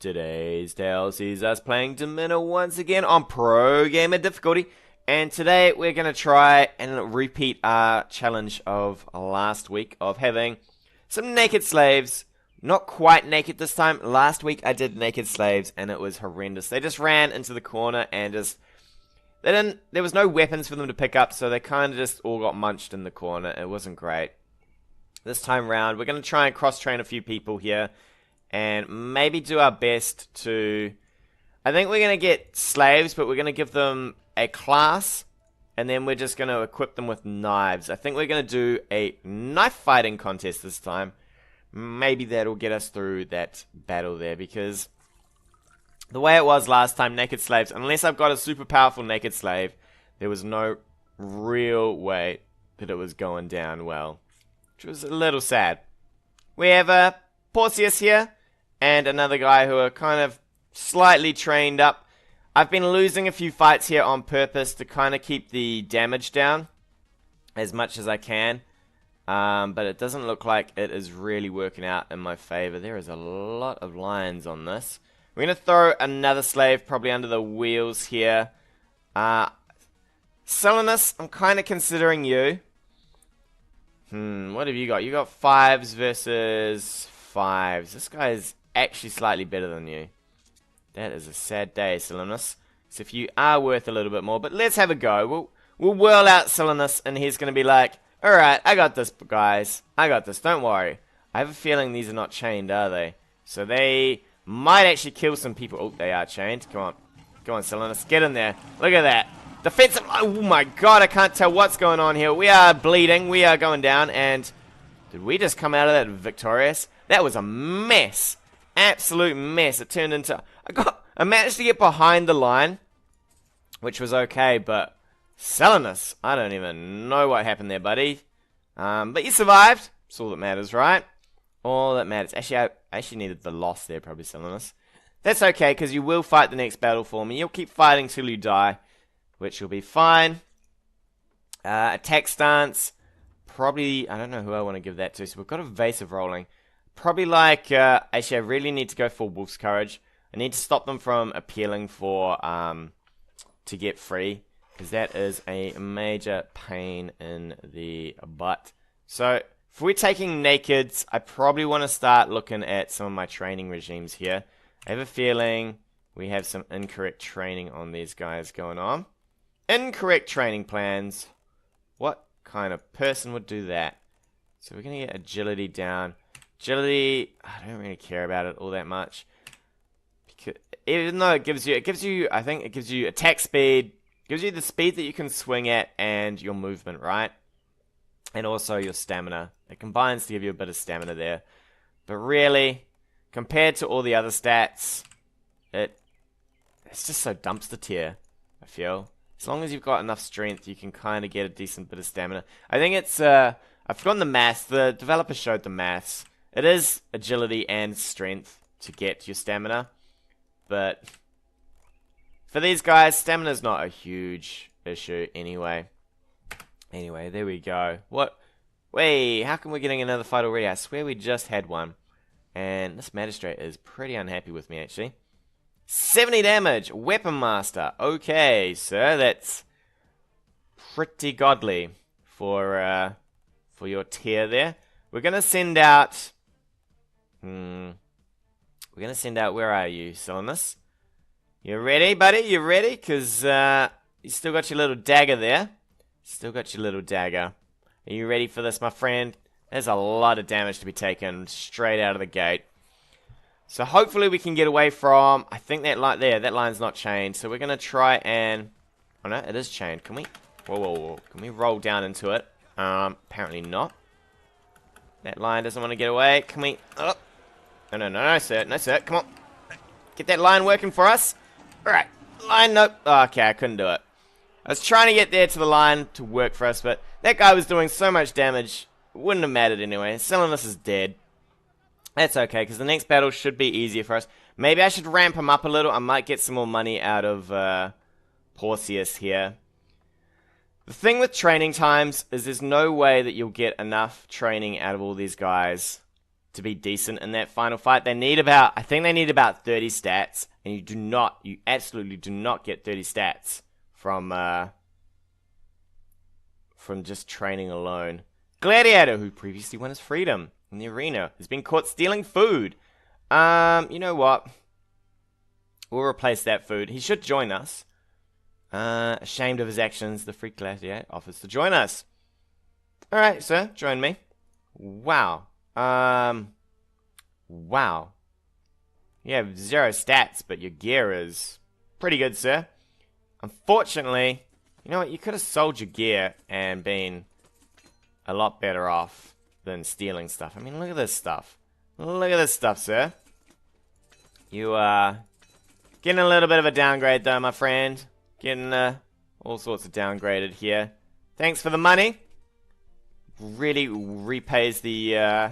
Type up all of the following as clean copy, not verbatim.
Today's tale sees us playing Domina once again on Pro Gamer difficulty, and today we're going to try and repeat our challenge of last week of having some naked slaves. Not quite naked this time. Last week I did naked slaves and it was horrendous. They just ran into the corner and there was no weapons for them to pick up, so they kind of just all got munched in the corner. It wasn't great. This time round we're going to try and cross-train a few people here and maybe do our best to... I think we're going to get slaves, but we're going to give them a class, and then we're just going to equip them with knives. I think we're going to do a knife fighting contest this time. Maybe that'll get us through that battle there, because the way it was last time, naked slaves, unless I've got a super powerful naked slave, there was no real way that it was going down well, which was a little sad. We have Porcius here, and another guy who are kind of slightly trained up. I've been losing a few fights here on purpose to kind of keep the damage down as much as I can. But it doesn't look like it is really working out in my favor. There is a lot of lions on this. We're going to throw another slave probably under the wheels here. Silenus, I'm kind of considering you. What have you got? You got 5s versus 5s. This guy is actually slightly better than you. That is a sad day, Silenus. So if you are worth a little bit more, but let's have a go. We'll whirl out Silenus, and he's going to be like, alright, I got this, guys. I got this, don't worry. I have a feeling these are not chained, are they? So they might actually kill some people. Oh, they are chained. Come on. Come on, Silenus. Get in there. Look at that. Defensive. Oh my god, I can't tell what's going on here. We are bleeding. We are going down. And did we just come out of that victorious? That was a mess. Absolute mess. It turned into... I managed to get behind the line, which was okay, but... Silenus, I don't even know what happened there, buddy. But you survived. That's all that matters, right? All that matters. Actually, I actually needed the loss there, probably, Silenus. That's okay, because you will fight the next battle for me. You'll keep fighting till you die, which will be fine. Attack stance. Probably, I don't know who I want to give that to. So we've got evasive rolling. Probably like, actually, I really need to go for Wolf's Courage. I need to stop them from appealing for, to get free. Because that is a major pain in the butt. So, if we're taking nakeds, I probably want to start looking at some of my training regimes here. I have a feeling we have some incorrect training on these guys going on. Incorrect training plans. What kind of person would do that? So we're going to get agility down. Agility, I don't really care about it all that much. Because even though it gives you, I think it gives you attack speed. Gives you the speed that you can swing at and your movement, right? And also your stamina. It combines to give you a bit of stamina there. But really, compared to all the other stats, it's just so dumpster tier, I feel. As long as you've got enough strength, you can kind of get a decent bit of stamina. I think it's, I've forgotten the maths. The developer showed the maths. It is agility and strength to get your stamina. But... for these guys, stamina's not a huge issue anyway. Anyway, there we go. What? Wait, how come we're getting another fight already? I swear we just had one. And this magistrate is pretty unhappy with me, actually. 70 damage, Weapon Master. Okay, sir, that's pretty godly for your tier there. We're gonna send out... we're gonna send out, where are you, Silenus? You ready, buddy? You ready? Because you still got your little dagger there. Still got your little dagger. Are you ready for this, my friend? There's a lot of damage to be taken straight out of the gate. So hopefully we can get away from... I think that line there, that line's not chained. So we're going to try and... oh no, it is chained. Can we... whoa. Can we roll down into it? Apparently not. That line doesn't want to get away. Can we... oh. No, sir. No, sir. Come on. Get that line working for us. Alright, line, nope. Oh, okay, I couldn't do it. I was trying to get there to the line to work for us, but that guy was doing so much damage, it wouldn't have mattered anyway. Silenus is dead. That's okay, because the next battle should be easier for us. Maybe I should ramp him up a little. I might get some more money out of Porcius here. The thing with training times is there's no way that you'll get enough training out of all these guys to be decent in that final fight. They need about, I think they need about 30 stats, and you absolutely do not get 30 stats from just training alone. Gladiator, who previously won his freedom in the arena, has been caught stealing food. You know what? We'll replace that food. He should join us. Ashamed of his actions, the freak gladiator offers to join us. Alright, sir, join me. Wow. Wow. You have 0 stats, but your gear is pretty good, sir. Unfortunately, you know what? You could have sold your gear and been a lot better off than stealing stuff. I mean, look at this stuff. Look at this stuff, sir. You are getting a little bit of a downgrade, though, my friend. Getting all sorts of downgraded here. Thanks for the money. Really repays the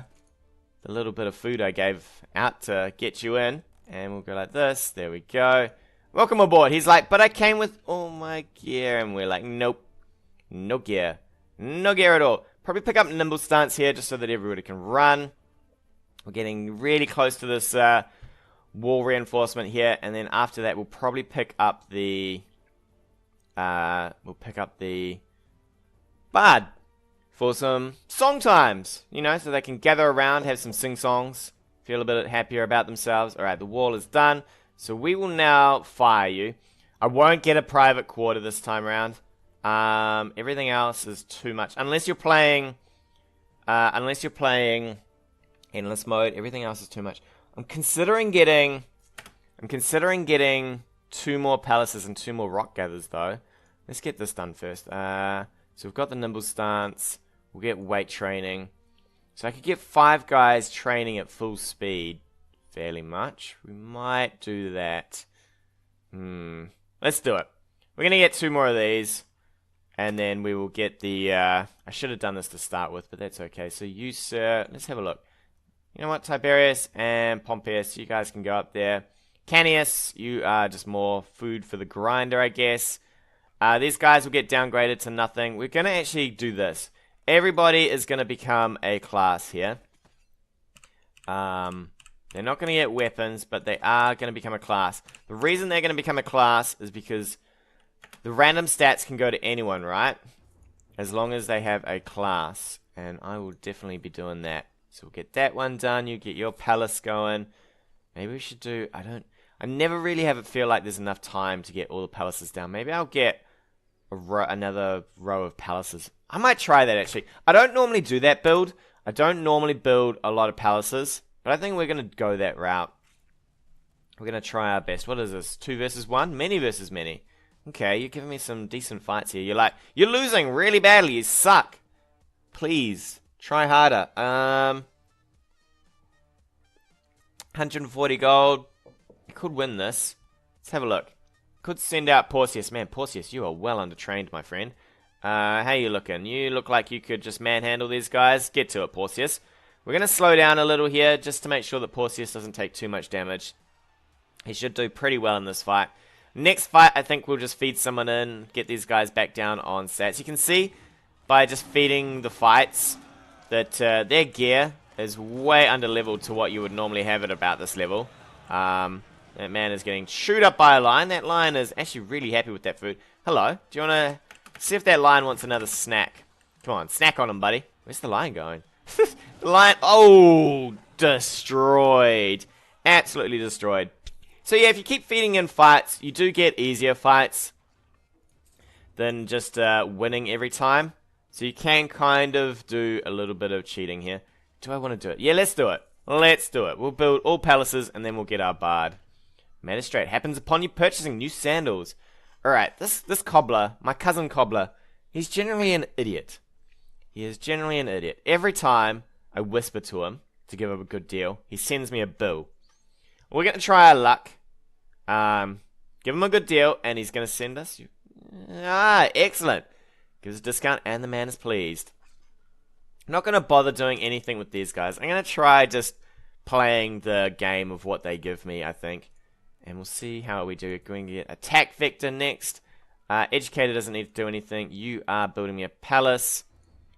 little bit of food I gave out to get you in. And we'll go like this. There we go. Welcome aboard. He's like, but I came with all my gear. And we're like, nope. No gear. No gear at all. Probably pick up nimble stance here just so that everybody can run. We're getting really close to this wall reinforcement here. And then after that, we'll probably pick up the... bard for some song times, you know, so they can gather around, have some sing-songs, feel a bit happier about themselves. Alright, the wall is done, so we will now fire you. I won't get a private quarter this time around. Everything else is too much. Unless you're playing endless mode, everything else is too much. I'm considering getting 2 more palaces and 2 more rock gathers, though. Let's get this done first. So we've got the nimble stance. We'll get weight training. So I could get 5 guys training at full speed fairly much. We might do that. Let's do it. We're going to get 2 more of these. And then we will get the... I should have done this to start with, but that's okay. So you, sir... Let's have a look. You know what? Tiberius and Pompeius, you guys can go up there. Canius, you are just more food for the grinder, I guess. These guys will get downgraded to nothing. We're going to actually do this. Everybody is going to become a class here. They're not going to get weapons, but they are going to become a class. The reason they're going to become a class is because the random stats can go to anyone, right? As long as they have a class. And I will definitely be doing that. So we'll get that one done. You get your palace going. Maybe we should do... I never really have it feel like there's enough time to get all the palaces down. Maybe I'll get another row of palaces. I might try that, actually. I don't normally do that build. I don't normally build a lot of palaces. But I think we're going to go that route. We're going to try our best. What is this? 2 versus 1? Many versus many. Okay, you're giving me some decent fights here. You're losing really badly. You suck. Please, try harder. 140 gold. I could win this. Let's have a look. Could send out Porcius. Man, Porcius, you are well undertrained, my friend. How you looking? You look like you could just manhandle these guys. Get to it, Porcius. We're going to slow down a little here just to make sure that Porcius doesn't take too much damage. He should do pretty well in this fight. Next fight, I think we'll just feed someone in, get these guys back down on stats. You can see by just feeding the fights that their gear is way under-leveled to what you would normally have at about this level. That man is getting chewed up by a lion. That lion is actually really happy with that food. Hello, do you want to see if that lion wants another snack? Come on, snack on him, buddy. Where's the lion going? The lion, oh, destroyed. Absolutely destroyed. So yeah, if you keep feeding in fights, you do get easier fights than just winning every time. So you can kind of do a little bit of cheating here. Do I want to do it? Yeah, let's do it. Let's do it. We'll build all palaces and then we'll get our bard. Magistrate, happens upon you purchasing new sandals. Alright, this cobbler, my cousin cobbler, he's generally an idiot. He is generally an idiot. Every time I whisper to him to give him a good deal, he sends me a bill. We're going to try our luck. Give him a good deal, and he's going to send us... excellent. Gives a discount, and the man is pleased. I'm not going to bother doing anything with these guys. I'm going to try just playing the game of what they give me, I think. And we'll see how we do. We're going to get attack vector next. Educator doesn't need to do anything. You are building me a palace.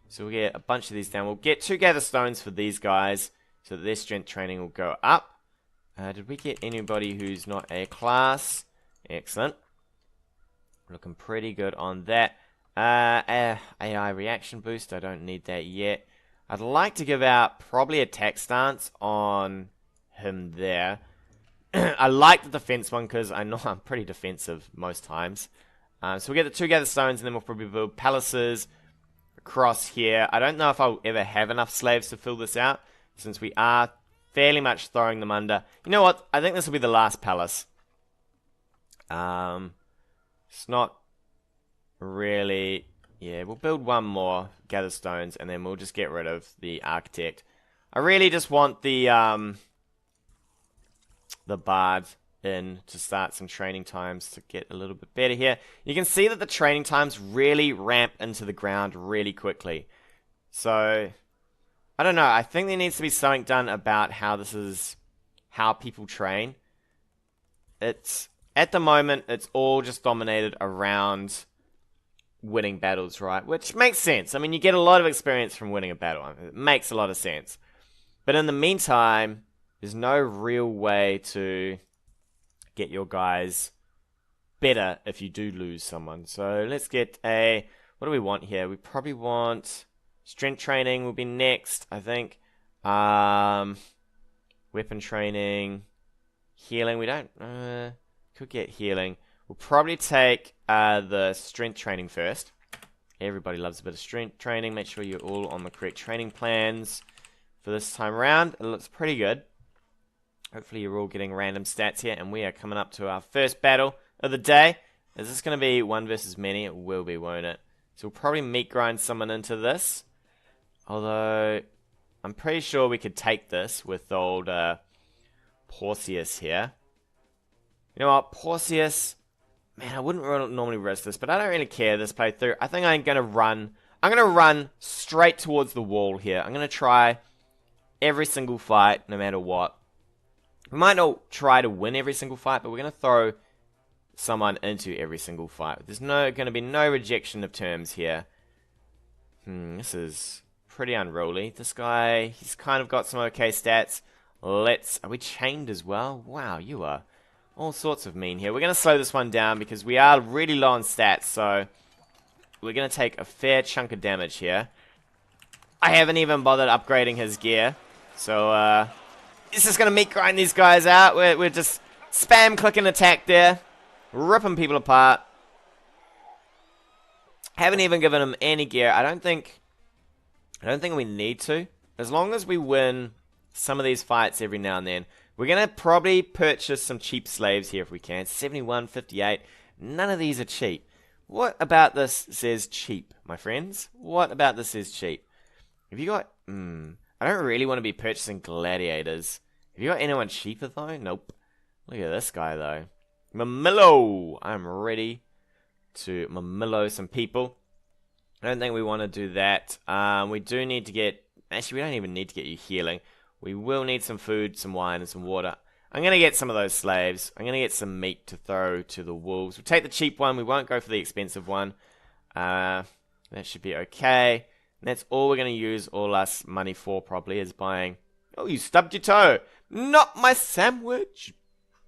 So we'll get a bunch of these down. We'll get 2 gather stones for these guys. so that their strength training will go up. Did we get anybody who's not A class? Excellent. Looking pretty good on that. AI reaction boost, I don't need that yet. I'd like to give out probably attack stance on him there. I like the defense one because I know I'm pretty defensive most times. So we'll get the 2 gather stones and then we'll probably build palaces across here. I don't know if I'll ever have enough slaves to fill this out since we are fairly much throwing them under. You know what? I think this will be the last palace. It's not really... Yeah, we'll build one more, gather stones, and then we'll just get rid of the architect. I really just want the bard in to start some training times to get a little bit better here. You can see that the training times really ramp into the ground really quickly. So... I don't know, I think there needs to be something done about how this is, how people train. At the moment, it's all just dominated around winning battles, right? Which makes sense. I mean, you get a lot of experience from winning a battle. It makes a lot of sense. But in the meantime, there's no real way to get your guys better if you do lose someone. So let's get a, what do we want here? We probably want... Strength training will be next, I think. Weapon training. Healing, we don't... could get healing. We'll probably take the strength training first. Everybody loves a bit of strength training. Make sure you're all on the correct training plans for this time around. It looks pretty good. Hopefully you're all getting random stats here. And we are coming up to our first battle of the day. Is this going to be one versus many? It will be, won't it? So we'll probably meat grind someone into this. Although, I'm pretty sure we could take this with old Porcius here. You know what, Porcius, man, I wouldn't normally risk this, but I don't really care this playthrough. I think I'm going to run straight towards the wall here. I'm going to try every single fight, no matter what. We might not try to win every single fight, but we're going to throw someone into every single fight. There's going to be no rejection of terms here. This is... pretty unruly. This guy, he's kind of got some okay stats. Are we chained as well? Wow, you are all sorts of mean here. We're going to slow this one down because we are really low on stats, so we're going to take a fair chunk of damage here. I haven't even bothered upgrading his gear, so it's just going to meat grind these guys out. We're just spam clicking attack there, ripping people apart. Haven't even given him any gear. I don't think we need to. As long as we win some of these fights every now and then. We're going to probably purchase some cheap slaves here if we can. 71, 58. None of these are cheap. What about this says cheap, my friends? What about this says cheap? Have you got... I don't really want to be purchasing gladiators. Have you got anyone cheaper though? Nope. Look at this guy though. Mamillo! I'm ready to mamillo some people. I don't think we want to do that. We do need to get... Actually, we don't even need to get you healing. We will need some food, some wine, and some water. I'm going to get some of those slaves. I'm going to get some meat to throw to the wolves. We'll take the cheap one. We won't go for the expensive one. That should be okay. And that's all we're going to use all our money for, probably, is buying... Oh, you stubbed your toe. Not my sandwich.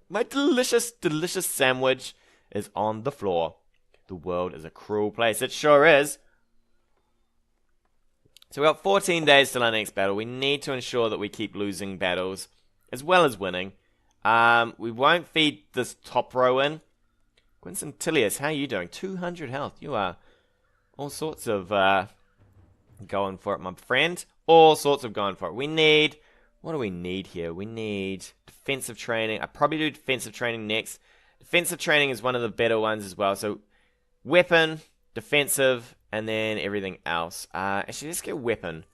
My delicious, delicious sandwich is on the floor. The world is a cruel place. It sure is. So we've got 14 days till our next battle. We need to ensure that we keep losing battles as well as winning. We won't feed this top row in. Quintilius, how are you doing? 200 health. You are all sorts of going for it, my friend. All sorts of going for it. We need... What do we need here? We need defensive training. I probably do defensive training next. Defensive training is one of the better ones as well. So weapon, defensive... and then everything else. Actually, let's get weapon.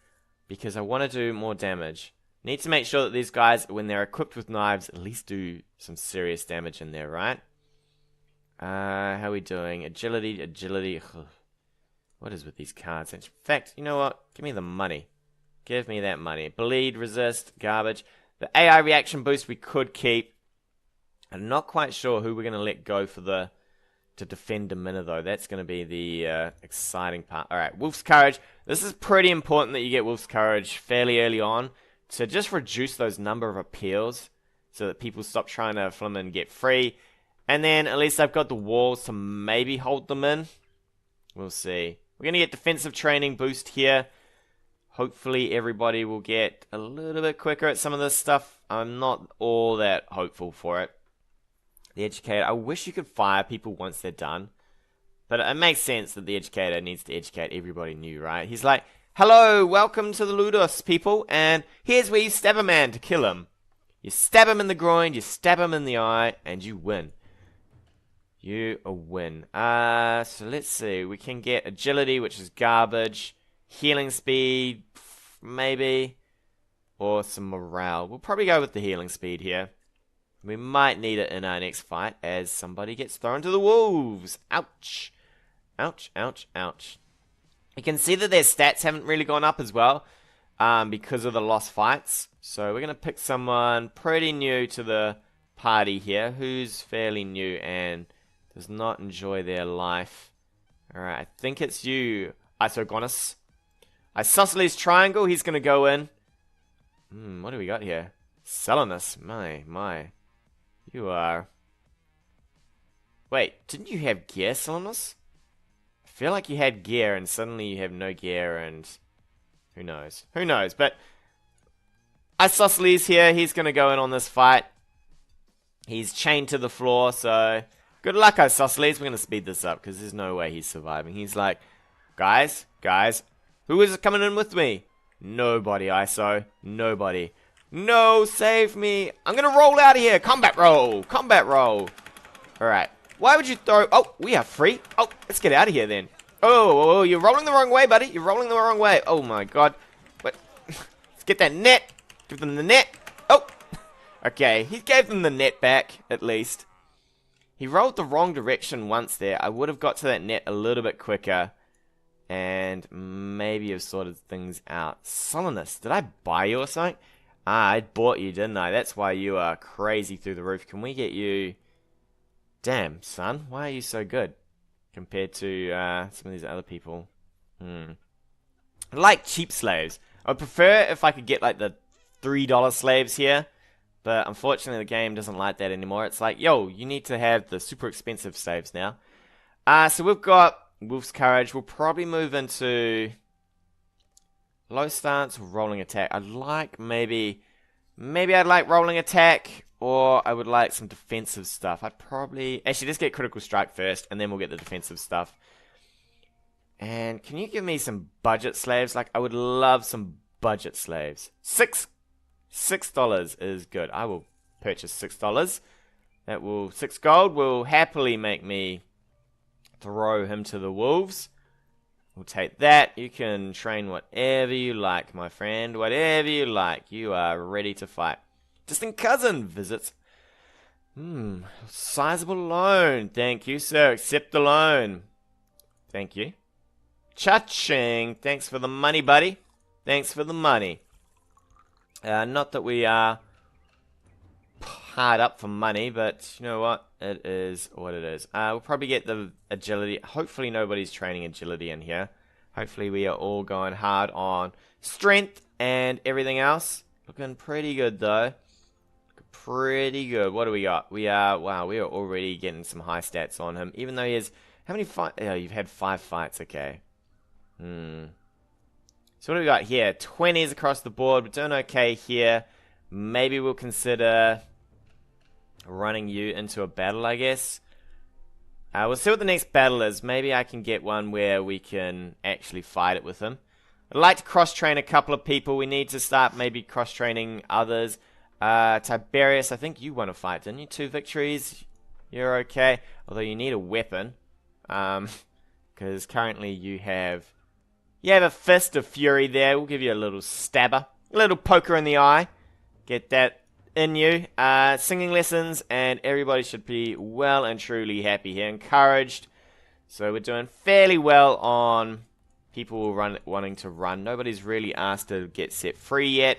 Because I want to do more damage. Need to make sure that these guys, when they're equipped with knives, at least do some serious damage in there, right? How are we doing? Agility, agility. Ugh. What is with these cards? In fact, you know what? Give me the money. Give me that money. Bleed, resist, garbage. The AI reaction boost we could keep. I'm not quite sure who we're going to let go for the... to defend Domina, though. That's going to be the exciting part. Alright, Wolf's Courage. This is pretty important that you get Wolf's Courage fairly early on, to just reduce those number of appeals so that people stop trying to flim and get free. And then at least I've got the walls to maybe hold them in. We'll see. We're going to get defensive training boost here. Hopefully everybody will get a little bit quicker at some of this stuff. I'm not all that hopeful for it. The educator, I wish you could fire people once they're done. But it makes sense that the educator needs to educate everybody new, right? He's like, hello, welcome to the Ludus, people. And here's where you stab a man to kill him. You stab him in the groin, you stab him in the eye, and you win. You win. So let's see. We can get agility, which is garbage. Healing speed, maybe. Or some morale. We'll probably go with the healing speed here. We might need it in our next fight as somebody gets thrown to the wolves. Ouch. Ouch, ouch, ouch. You can see that their stats haven't really gone up as well because of the lost fights. So we're going to pick someone pretty new to the party here who's fairly new and does not enjoy their life. Alright, I think it's you, Isogonus. Isosceles Triangle, he's going to go in. What do we got here? Selenus, my. You are... Wait, didn't you have gear, Selenus? I feel like you had gear and suddenly you have no gear and... Who knows? Who knows? But Isosceles here, he's going to go in on this fight. He's chained to the floor, so... Good luck, Isosceles. We're going to speed this up because there's no way he's surviving. He's like, guys, who is coming in with me? Nobody, Iso. Nobody. No, save me. I'm going to roll out of here. Combat roll. Combat roll. Alright. Why would you throw... Oh, we are free. Oh, let's get out of here then. Oh, you're rolling the wrong way, buddy. You're rolling the wrong way. Oh, my God. What? Let's get that net. Give them the net. Oh. Okay, he gave them the net back, at least. He rolled the wrong direction once there. I would have got to that net a little bit quicker. And maybe have sorted things out. Solemnus, did I buy you or something? Ah, I bought you, didn't I? That's why you are crazy through the roof. Can we get you... Damn, son. Why are you so good? Compared to some of these other people. I like cheap slaves. I would prefer if I could get like the $3 slaves here. But unfortunately the game doesn't like that anymore. It's like, yo, you need to have the super expensive slaves now. So we've got Wolf's Courage. We'll probably move into low stance, rolling attack. I'd like maybe I'd like rolling attack, or I would like some defensive stuff. I'd probably actually just get critical strike first, and then we'll get the defensive stuff. And can you give me some budget slaves? Like, I would love some budget slaves. $6 is good. I will purchase $6. That will 6 gold will happily make me throw him to the wolves. We'll take that. You can train whatever you like, my friend. Whatever you like. You are ready to fight. Distant cousin visits. Sizable loan. Thank you, sir. Accept the loan. Thank you. Cha-ching. Thanks for the money, buddy. Thanks for the money. Not that we are hard up for money, but you know what? It is what it is. We'll probably get the agility. Hopefully nobody's training agility in here. Hopefully we are all going hard on strength and everything else. Looking pretty good though. Pretty good. What do we got? We are already getting some high stats on him. Even though he has... How many fights? Oh, you've had 5 fights. Okay. So what do we got here? 20s across the board. We're doing okay here. Maybe we'll consider running you into a battle, I guess. We'll see what the next battle is. Maybe I can get one where we can actually fight it with him. I'd like to cross-train a couple of people. We need to start maybe cross-training others. Tiberius, I think you won a fight, didn't you? 2 victories. You're okay. Although you need a weapon. Because currently you have a Fist of Fury there. We'll give you a little stabber. A little poker in the eye. Get that in you. Singing lessons, and everybody should be well and truly happy here. Encouraged. So we're doing fairly well on people wanting to run. Nobody's really asked to get set free yet.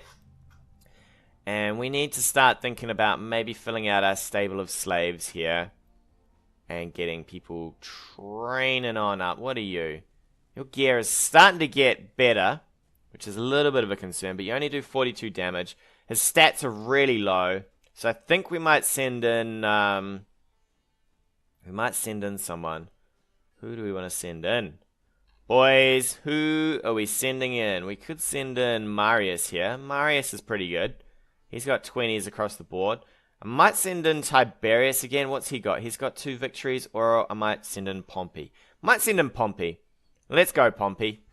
And we need to start thinking about maybe filling out our stable of slaves here. And getting people training on up. What are you? Your gear is starting to get better. which is a little bit of a concern, but you only do 42 damage. His stats are really low, so I think we might send in someone. Who do we want to send in? Boys, who are we sending in? We could send in Marius here. Marius is pretty good. He's got 20s across the board. I might send in Tiberius again. What's he got? He's got 2 victories, or I might send in Pompey. Might send in Pompey. Let's go, Pompey.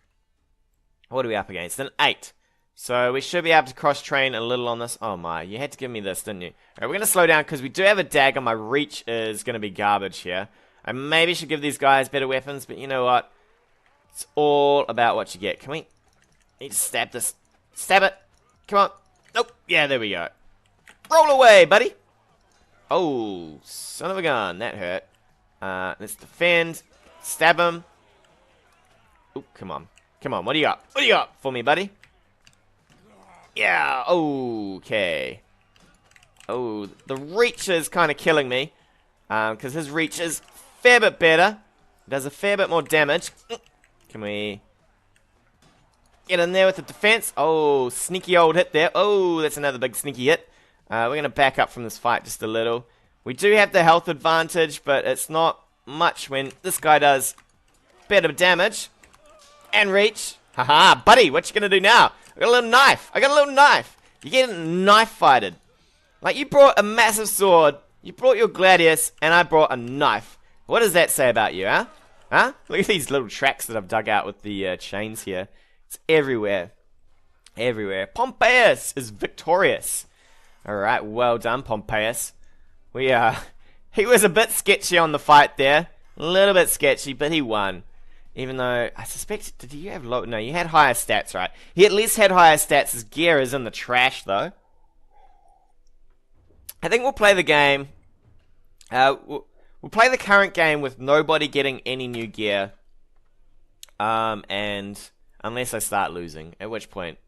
What are we up against? An 8. So we should be able to cross-train a little on this. Oh my, you had to give me this, didn't you? Alright, we're going to slow down because we do have a dagger. My reach is going to be garbage here. I maybe should give these guys better weapons, but you know what? It's all about what you get. Can we need to stab this? Stab it. Come on. Nope. Yeah, there we go. Roll away, buddy. Oh, son of a gun. That hurt. Let's defend. Stab him. Oh, come on. Come on. What do you got? What do you got for me, buddy? Yeah. Okay. Oh, the reach is kind of killing me. Because his reach is a fair bit better. Does a fair bit more damage. Can we get in there with the defense? Oh, sneaky old hit there. Oh, that's another big sneaky hit. We're going to back up from this fight just a little. We do have the health advantage, but it's not much when this guy does better damage. And reach. Haha, buddy, what you going to do now? I got a little knife. I got a little knife. You're getting knife fighted. Like, you brought a massive sword, you brought your gladius, and I brought a knife. What does that say about you, huh? Huh? Look at these little tracks that I've dug out with the chains here. It's everywhere. Everywhere. Pompeius is victorious. Alright, well done, Pompeius. He was a bit sketchy on the fight there. A little bit sketchy, but he won. Even though, I suspect, did you have low? No, you had higher stats, right? He at least had higher stats. His gear is in the trash, though. I think we'll play the game. We'll play the current game with nobody getting any new gear. And unless I start losing, at which point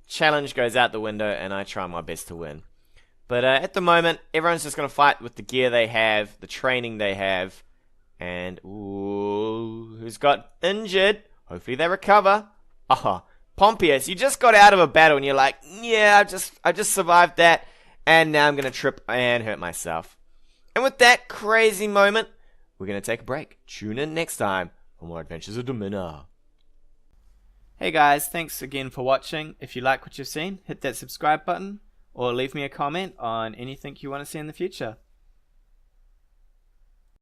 challenge goes out the window and I try my best to win. But at the moment, everyone's just going to fight with the gear they have, the training they have. And, ooh, who's got injured? Hopefully they recover. Oh, Pompeius, you just got out of a battle and you're like, yeah, I just survived that. And now I'm going to trip and hurt myself. And with that crazy moment, we're going to take a break. Tune in next time for more Adventures of Domina. Hey guys, thanks again for watching. If you like what you've seen, hit that subscribe button or leave me a comment on anything you want to see in the future.